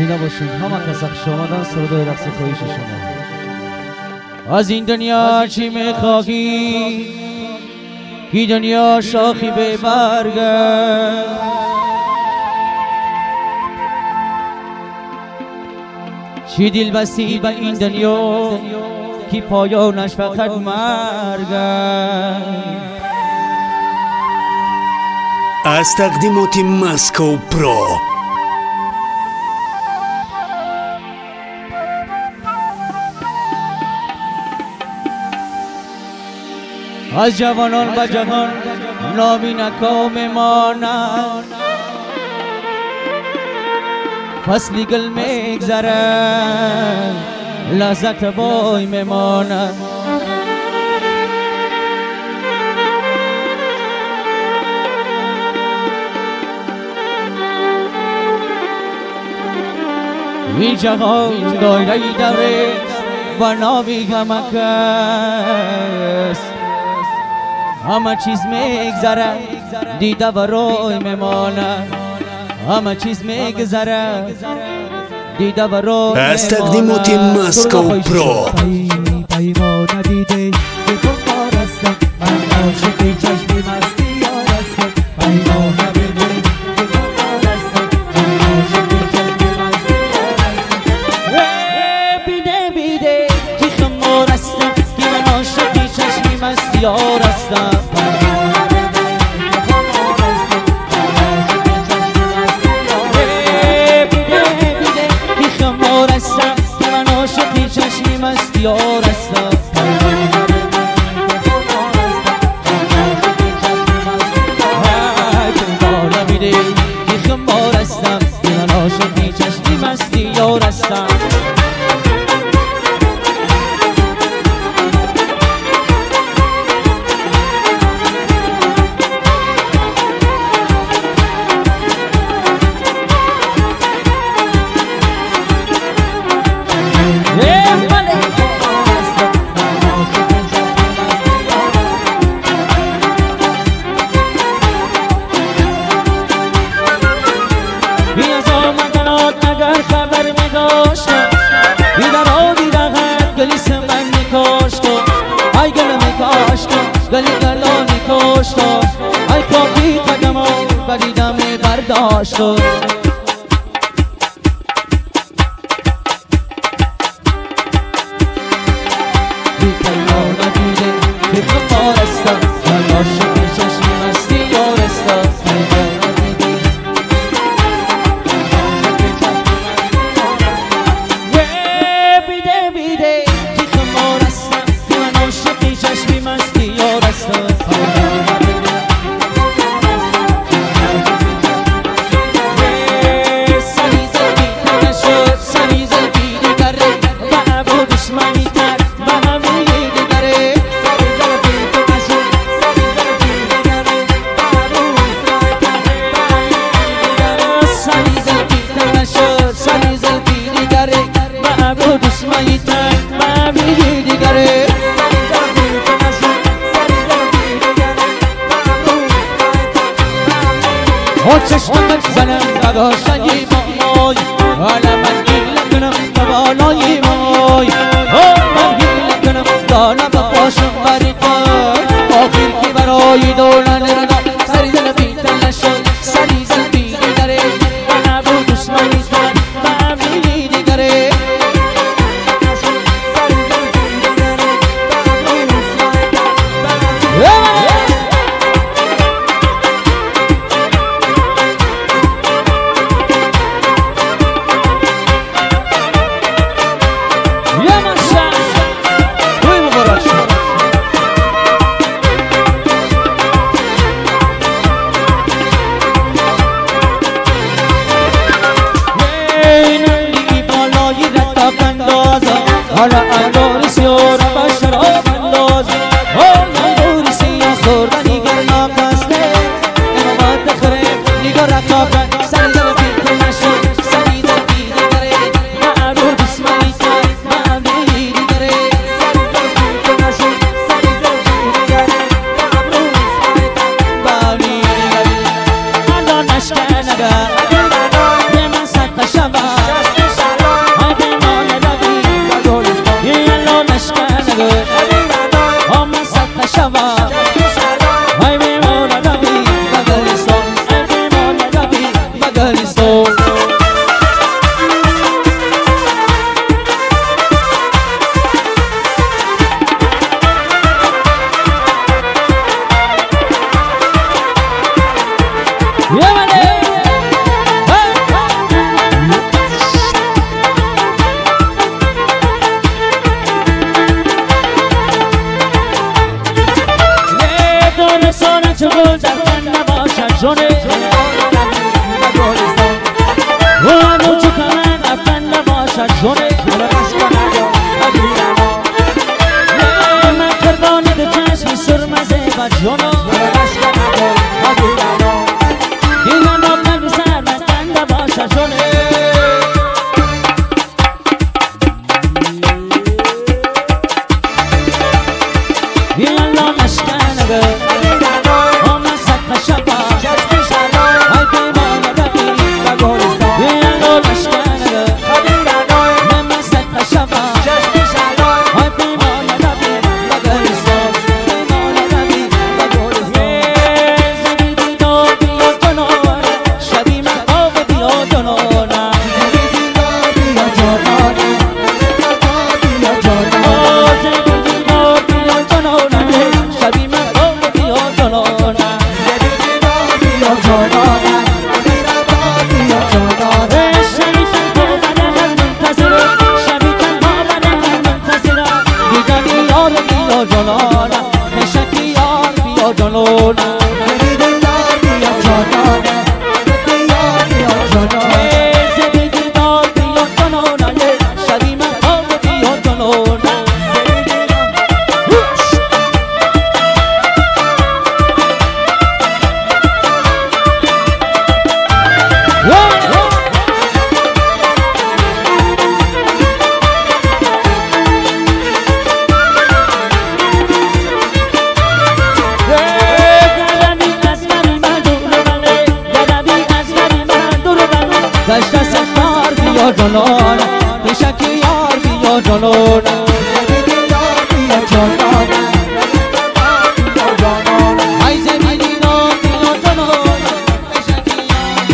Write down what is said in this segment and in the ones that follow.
شنیده باشین همه کسا شمادن سردای رقص خویش شما. از این دنیا چی میخواهی کی دنیا شاخی به برگرد، چی دل بستی به این دنیا کی پایانش فقط مرگ. از تقدیمات مسکو پرو از جوانان به جهان نامی نکام مانند، فصلی گل میگذرد لذت بای میماند. این جهان دایره دوره و نامی همه کس، همه چیز میگذره دیده و روی میمانه، همه چیز میگذره دیده و روی. از تقدیمات مسکو پرو پیما ندیده که تو کارستم، من عاشقی چشمی مستی یارستم. پیما ندیده که تو کارستم، من عاشقی چشمی مستی یارستم. بیده بیده که خمارستم که من عاشقی چشمی مستی یارستم. یار هستم بالا میده که خمار هستم که من عاشقی چشمی مستی یار هستم. گلی گلانی کشتا ای خاکی قدم ها بریدم برداشتا. بی پیما ندیده که خمار هستم، من عاشق چشمی مستی یار هستم. بیده بیده که خمار هستم که من عاشق چشمی مستی یار هستم. چشمت زنم بگاشنی مای حالا من گیل کنم بالای مای، من گیل کنم دانم باشم بریدم آخر که برای دولان ردا سری زن بیتن نشد سری زن بیدی داره و نبود دشمنی زن و امیلی دیگره. چو گل در تن نباشد جونه و هنو چو کمن رفتن نباشد جونه من قربانی به چشم سرمزه و جونه این هم قلب سر رفتن نباشد جونه این الله مشکنه آمد سد خشبا های پیمان رقی و گلستان این الله مشکنه آمد سد خشبا های پیمان رقی و گلستان پیمان رقی و گلستان زبیدی دو بیا جنون شبی من آب بیا جنون زبیدی دو بیا جنون بیا جنون زبیدی دو بیا جنون شبی من آب بیا جنون جنون پیشکی یار بیا جنون ای زمینی نام بیا جنون پیشکی یار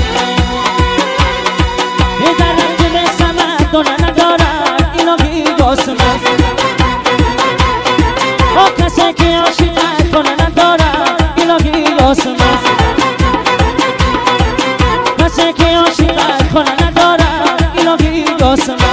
این در رنج سمت دونه ندارد اینو بیگاسمه او کسی که عاشقت کنه ندارد اینو بیگاسمه کسی که عاشقت کنه ندارد Awesome.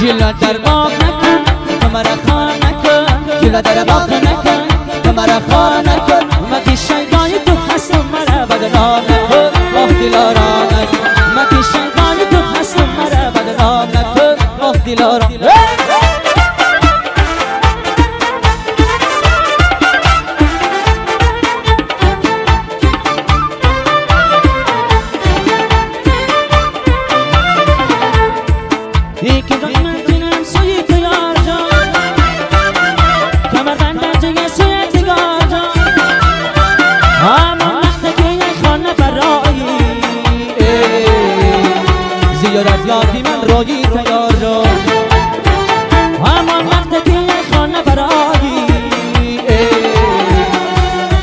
جلو در باغ نکن کمر خان نکن جلو در باغ نکن کمر خان نکن مکی شیدای تو هستم مرا بدنام نکن آه دلارا نکن مکی شیدای تو هستم مرا بدنام نکن آه دلارا زیارت یادی من رایی تیار رو همان وقت که خانه برایی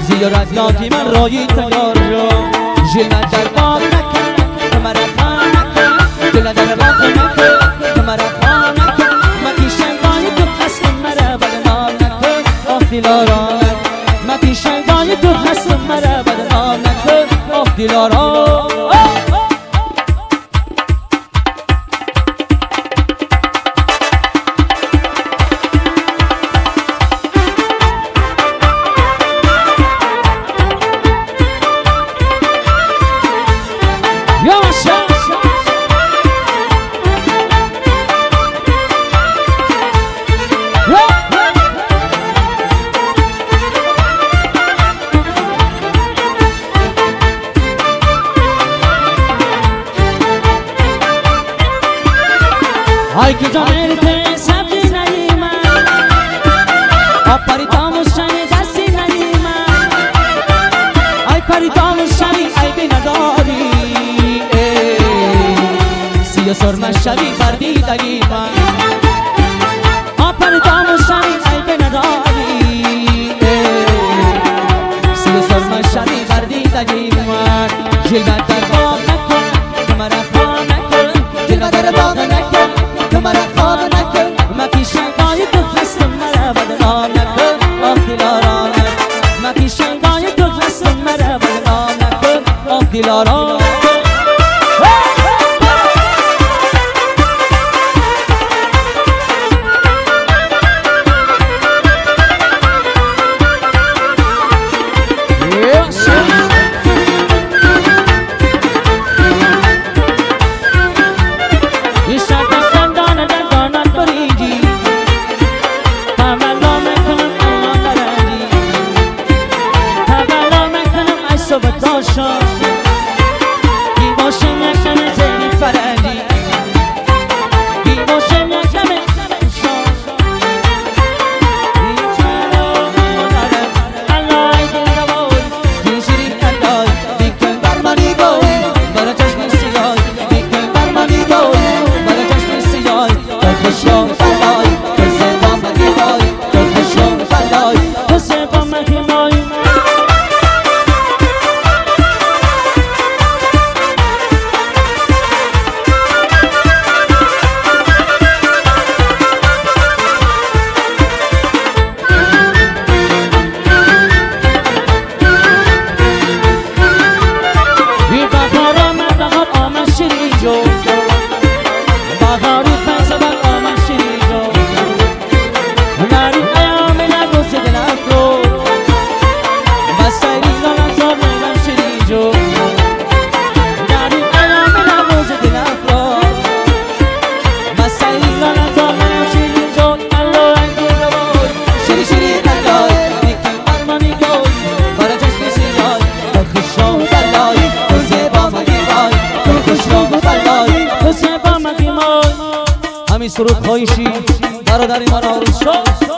زیارت یادی من رایی تیار رو جلت در باق نکن کمرت ها نکن جلت در باق نکن کمرت ها نکن مکی شنگای تو هستم مرا بدنام نکن آه دلاران مکی شنگای تو هستم مرا بدنام نکن آه دلاران ay que yo merece sabri naima aparitamos shani dasti naima ay paritamos shani ay binadari siya sorma shabi bardi dagima aparitamos shani ay binadari siya sorma shabi bardi dagima jilba darba nakon kamara khana nakon jilba darba nakon مرا خانه نکن مکی شنگای تو هستم مرا بدنام نکن آه دلاران مکی شنگای تو هستم مرا بدنام نکن آه دلاران سرود خواهیشی برادر من آروز شد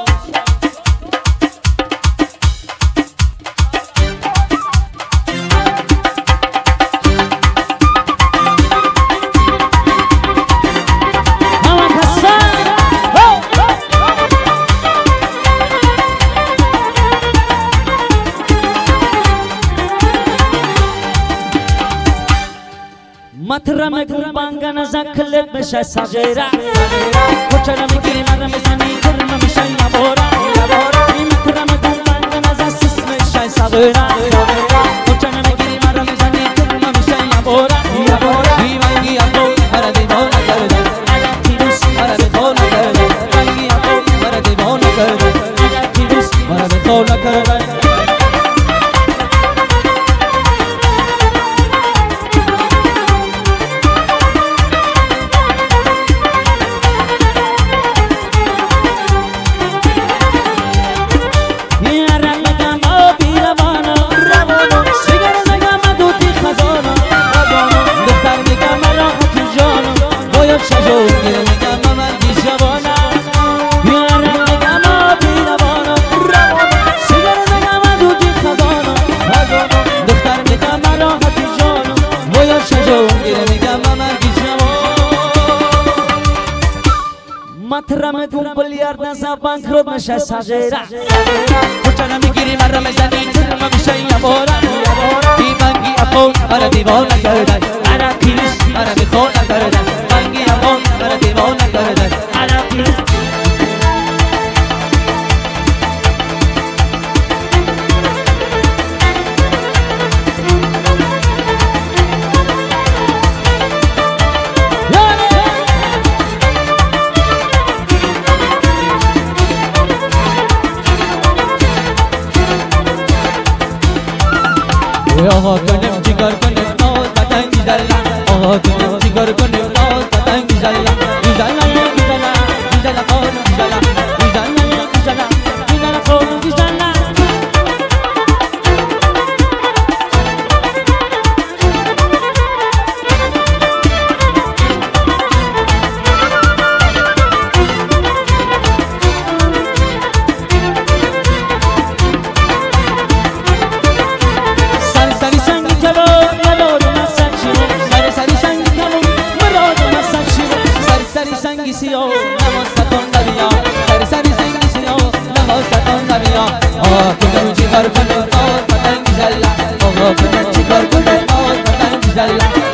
مطرم گربانگان زکلت بشه سجیره کچرم گیری مرم زنی کرم میشه یبورا مطرم گربانگان زسیس میشه سجیره کچرم گیری مرم زنی کرم میشه یبورا بیوانگی ابو مرا دیوان کرده اگر تیروس مرا دیوان کرده بیوانگی ابو مرا دیوان کرده اگر تیروس مرا دیوان کرده مطرم گمبل یار نزا بانکروت نشه ساجرا کچانا میگیری مرا میزنی ترم میشه یبورا بی بانگی اپون مرا دیوانه کردن انا پیش مرا میخونه کردن بانگی اپون مرا دیوانه کردن انا پیش آها کنم جگر کنم ناز بدن گیزلا آها کنم جگر کنم ناز بدن گیزلا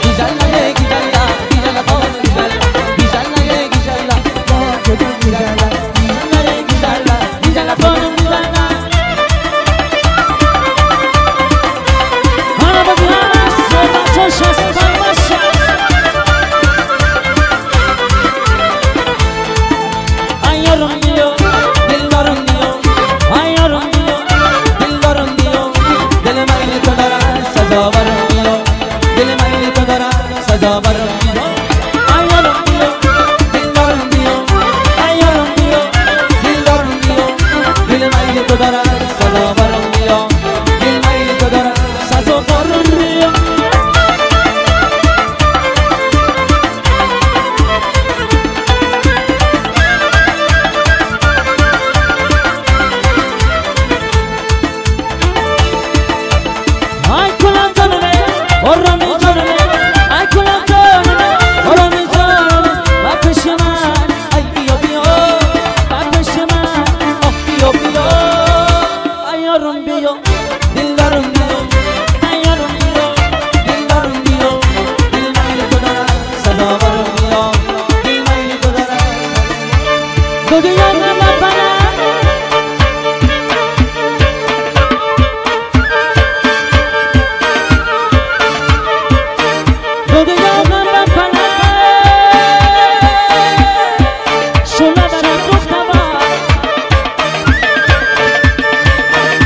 گیزلا یا گیزلا گیزلا خون گیزلا گیزلا یا گیزلا گیزلا خون گیزلا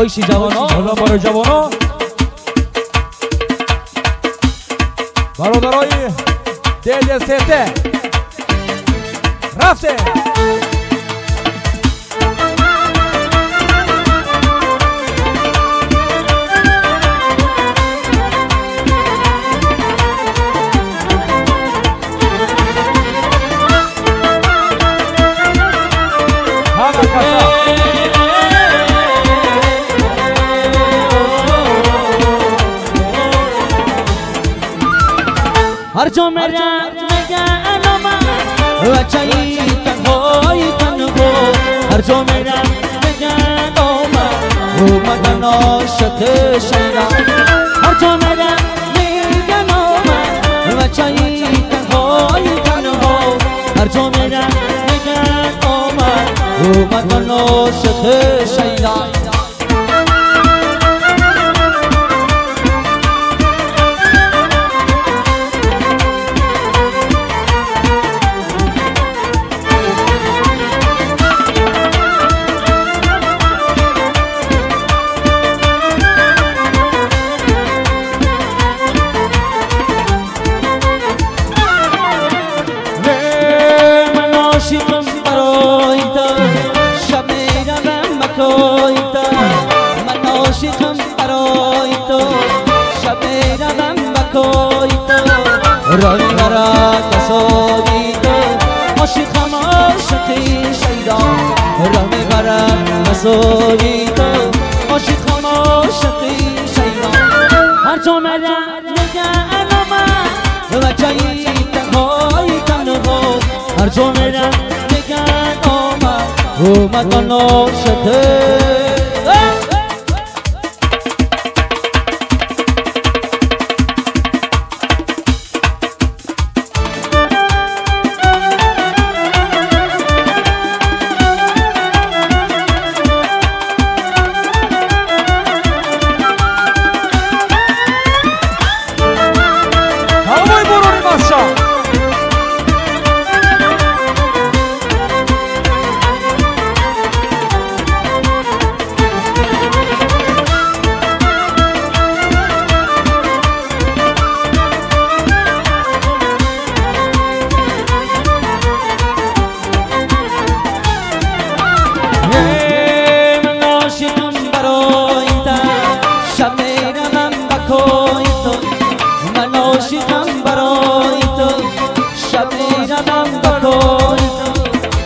هایشی جوانا حالا برای جوانا برادرای دیل سته رفته هر جا میرم میگن آمد بچه‌ای تنهایی تنها هر جا میرم میگن اومدن عاشق شیدا هر جا میرم میگن آمد بچه‌ای تنهایی تنها هر جا میرم میگن اومدن عاشق شیدا رای مرا کسانی تو عاشقم عاشقی شیدا رای مرا کسانی تو عاشقم عاشقی شیدا هر جا مرا نگن آمد بچه‌ای تنهایی تنها هر جا مرا نگن اومدن عاشق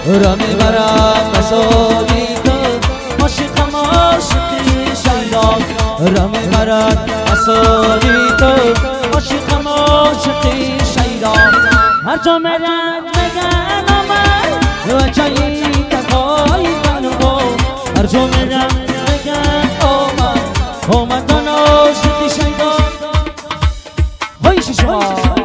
رمی برا قصاری تو عاشقم عاشقی شیدا رمی برا قصاری تو عاشقم عاشقی شیدا هر جا میرم میگن آمد بچه‌ای تنهایی تنها هر جا میرم میگن اومدن عاشقی شیدا هایشی شما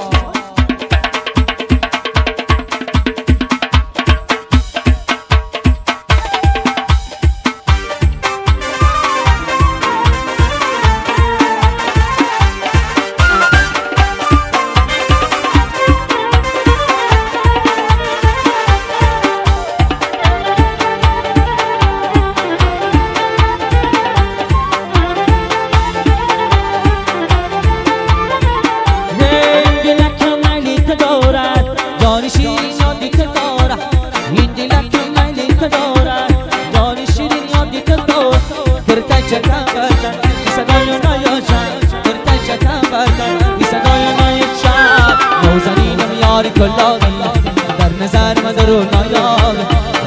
در نظر مدرو نایاب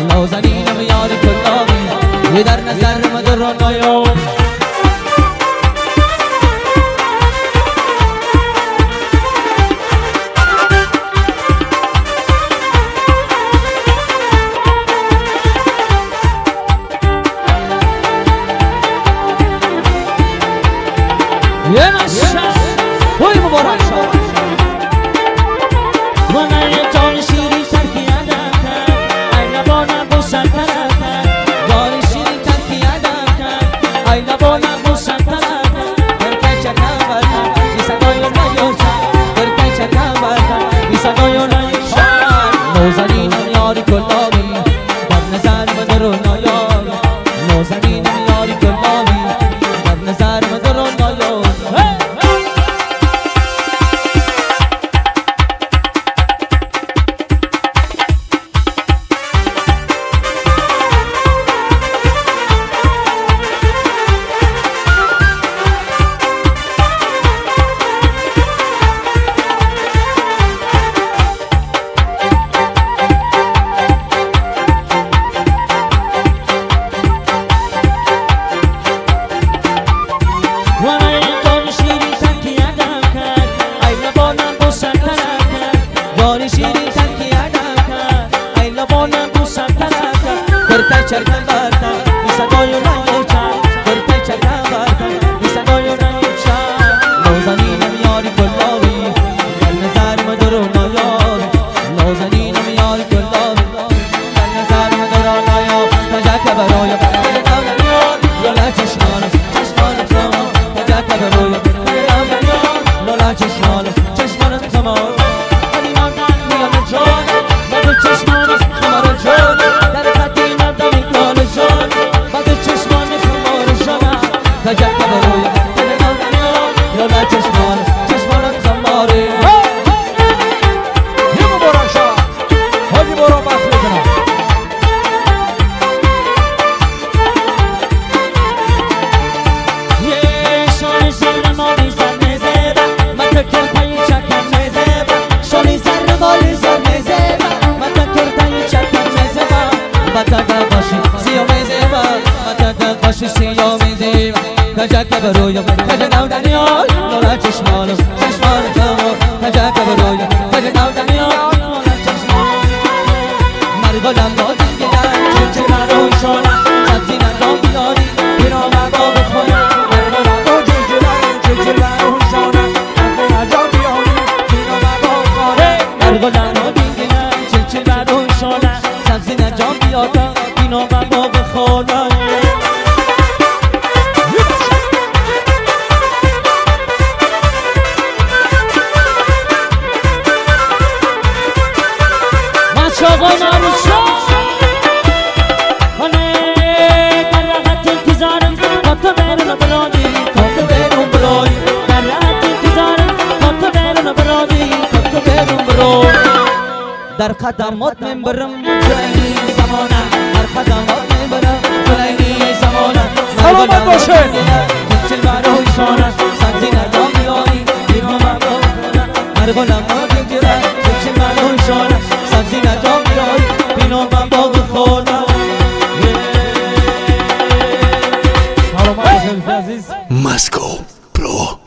نازنینم یار کلامی در نظر مدرو نایاب یه نشد توی مبارک شد نازنینم یاری کلامی تجک بروی تجک دنیا یالا چشمان خماری یه مبارک شد حاجی برام بس بکنم یه شانی سر مالی سر میزه من تکرتایی چکم میزه شانی سر مالی سر میزه من تکرتایی چکم میزه بطاقه باشی سیاه میزه بطاقه باشی سیاه میزه تجک بروی تجک دنیا یالا چشمان خمار تجک بروی تجک دنیا یالا چشمان مرگلم با دیگرن چه برای شانم سبزی نجام بیاری بینا مبا بخونم مرگلم با دیگرن چه برای شانم سبزی نجام بیاری بینا مبا بخونم مرگلم با دیگرن چه برای شانم سبزی نجام بیاری بینا مبا بخونم شاقای معروض شد خانه در رقت انتظارم تا تو بیرون برادی تا تو بیرون برادی در رقت انتظارم تا تو بیرون برادی تا تو بیرون برادی در قدمات من برم جلینی زمانه در قدمات من برم جلینی زمانه سلامت باشه چل برای شانه سبزی نجام بیاری بیرون من بکنم مرگلم ما بگیرم چل برای شانه سبزی نجام بیاری بینو من با بخونم سلامت باشه عزیز Moscow Pro.